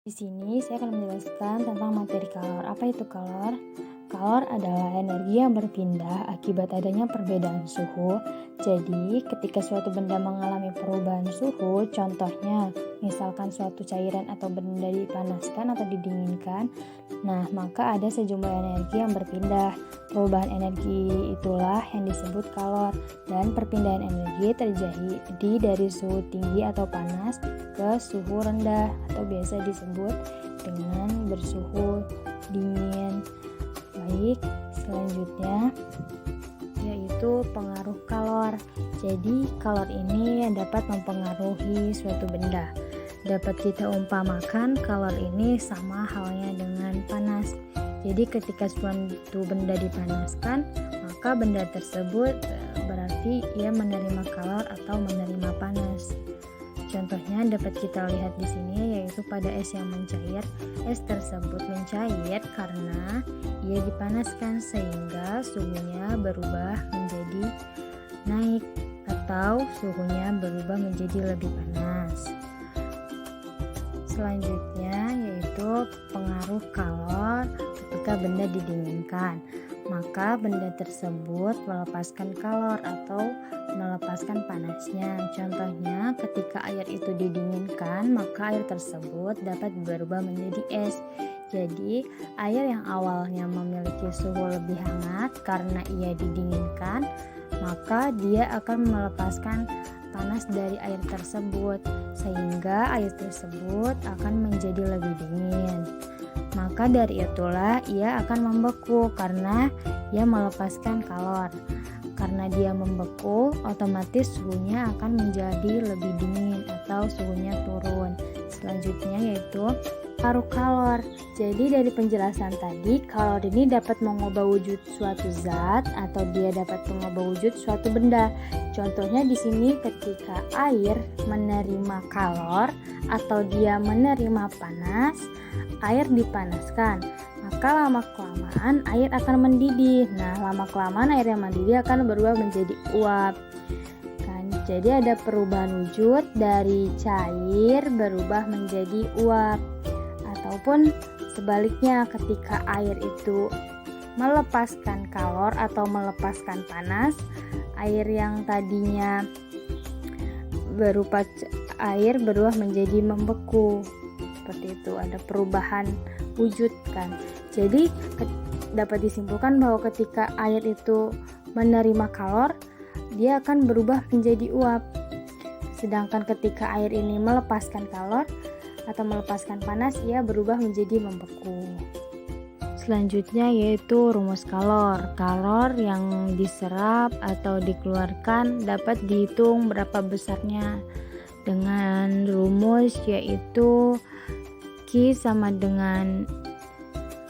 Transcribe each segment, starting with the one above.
Di sini saya akan menjelaskan tentang materi kalor. Apa itu kalor? Kalor adalah energi yang berpindah akibat adanya perbedaan suhu. Jadi, ketika suatu benda mengalami perubahan suhu, contohnya misalkan suatu cairan atau benda dipanaskan atau didinginkan, maka ada sejumlah energi yang berpindah. Perubahan energi itulah yang disebut kalor, dan perpindahan energi terjadi dari suhu tinggi atau panas ke suhu rendah atau biasa disebut dengan bersuhu dingin. Baik, selanjutnya yaitu pengaruh kalor. Jadi kalor ini dapat mempengaruhi suatu benda. Dapat kita umpamakan kalor ini sama halnya dengan panas. Jadi ketika suatu benda dipanaskan, maka benda tersebut berarti ia menerima kalor atau menerima panas. Contohnya dapat kita lihat di sini yaitu pada es yang mencair. Es tersebut mencair karena ia dipanaskan sehingga suhunya berubah menjadi naik atau suhunya berubah menjadi lebih panas. Selanjutnya yaitu pengaruh kalor ketika benda didinginkan. Maka benda tersebut melepaskan kalor atau melepaskan panasnya. Contohnya ketika air itu didinginkan, maka air tersebut dapat berubah menjadi es. Jadi air yang awalnya memiliki suhu lebih hangat karena ia didinginkan, maka dia akan melepaskan panas dari air tersebut sehingga air tersebut akan menjadi lebih dingin. Maka dari itulah ia akan membeku karena ia melepaskan kalor. Karena dia membeku, otomatis suhunya akan menjadi lebih dingin atau suhunya turun. Selanjutnya yaitu pengaruh kalor. Jadi dari penjelasan tadi, kalor ini dapat mengubah wujud suatu zat atau dia dapat mengubah wujud suatu benda. Contohnya di sini ketika air menerima kalor atau dia menerima panas, air dipanaskan, maka lama-kelamaan air akan mendidih. Lama-kelamaan air yang mendidih akan berubah menjadi uap. Jadi ada perubahan wujud dari cair berubah menjadi uap. Ataupun sebaliknya ketika air itu melepaskan kalor atau melepaskan panas, air yang tadinya berupa air berubah menjadi membeku. Seperti itu, ada perubahan wujud kan. Jadi dapat disimpulkan bahwa ketika air itu menerima kalor, dia akan berubah menjadi uap. Sedangkan ketika air ini melepaskan kalor atau melepaskan panas, ia berubah menjadi membeku. Selanjutnya yaitu rumus kalor. Kalor yang diserap atau dikeluarkan dapat dihitung berapa besarnya dengan rumus yaitu Q sama dengan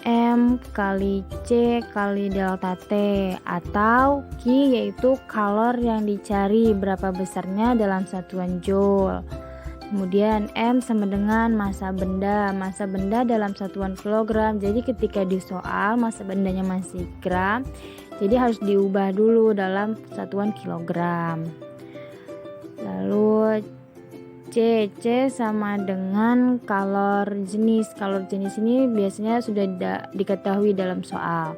M kali C kali delta T, atau Q yaitu kalor yang dicari berapa besarnya dalam satuan joule. Kemudian M sama dengan massa benda dalam satuan kilogram. Jadi ketika di soal massa bendanya masih gram, jadi harus diubah dulu dalam satuan kilogram. Lalu C sama dengan kalor jenis. Kalor jenis ini biasanya sudah diketahui dalam soal.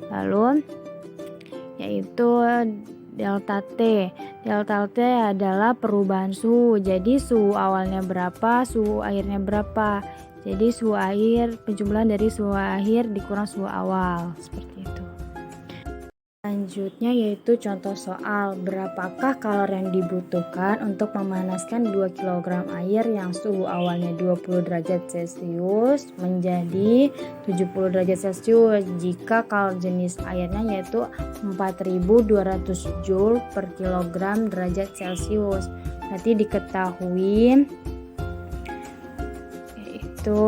Lalu yaitu delta T. Delta T adalah perubahan suhu. Jadi suhu awalnya berapa, suhu akhirnya berapa. Jadi suhu akhir, penjumlahan dari suhu akhir dikurang suhu awal. Seperti itu. Selanjutnya yaitu contoh soal, berapakah kalor yang dibutuhkan untuk memanaskan 2 kg air yang suhu awalnya 20 derajat Celcius menjadi 70 derajat Celcius jika kalor jenis airnya yaitu 4200 Joule per kilogram derajat Celcius. Nanti diketahui yaitu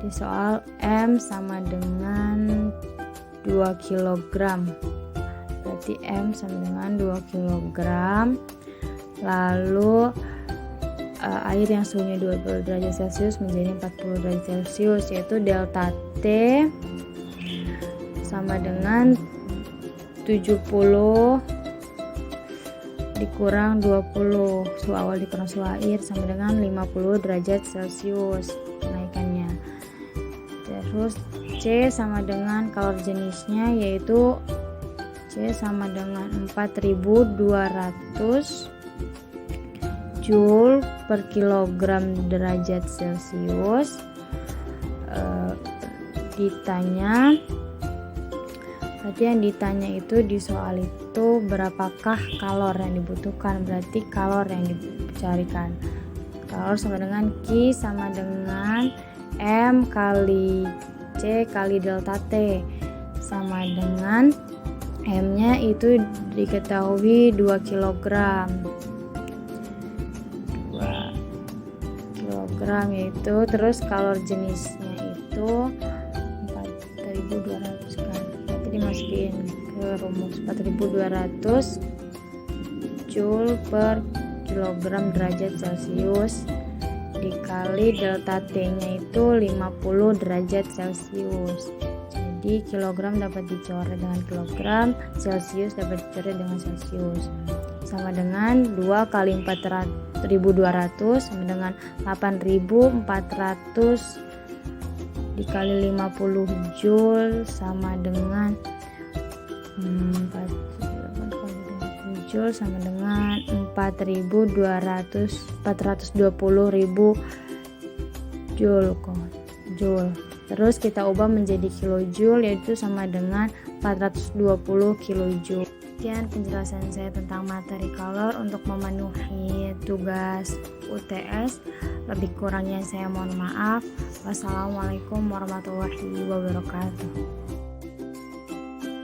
di soal M sama dengan 2 kg. Berarti M sama dengan 2 kg. Lalu air yang suhunya 20 derajat Celcius menjadi 40 derajat Celcius, yaitu delta T sama dengan 70 dikurang 20, suhu awal dikurang suhu air sama dengan 50 derajat Celcius kenaikannya. Terus C sama dengan kalor jenisnya, yaitu C sama dengan 4200 Joule per kilogram derajat Celcius. Berarti yang ditanya itu di soal itu berapakah kalor yang dibutuhkan, berarti kalor yang dicarikan. Kalor sama dengan Q sama dengan M kali C kali delta T, sama dengan M nya itu diketahui 2 kg, yaitu, terus kalor jenisnya itu 4200 kan, berarti dimasukin ke rumus 4200 Joule per kilogram derajat Celcius dikali delta T nya itu 50 derajat Celcius. Jadi kilogram dapat dicoret dengan kilogram, Celcius dapat dicoret dengan Celcius, sama dengan 2 kali 4200 sama dengan 8400 dikali 50 Joule sama dengan 420 Joule. Terus kita ubah menjadi kilojoule, yaitu sama dengan 420 kilojoule. Sekian penjelasan saya tentang materi kalor untuk memenuhi tugas UTS. Lebih kurangnya saya mohon maaf. Wassalamualaikum warahmatullahi wabarakatuh.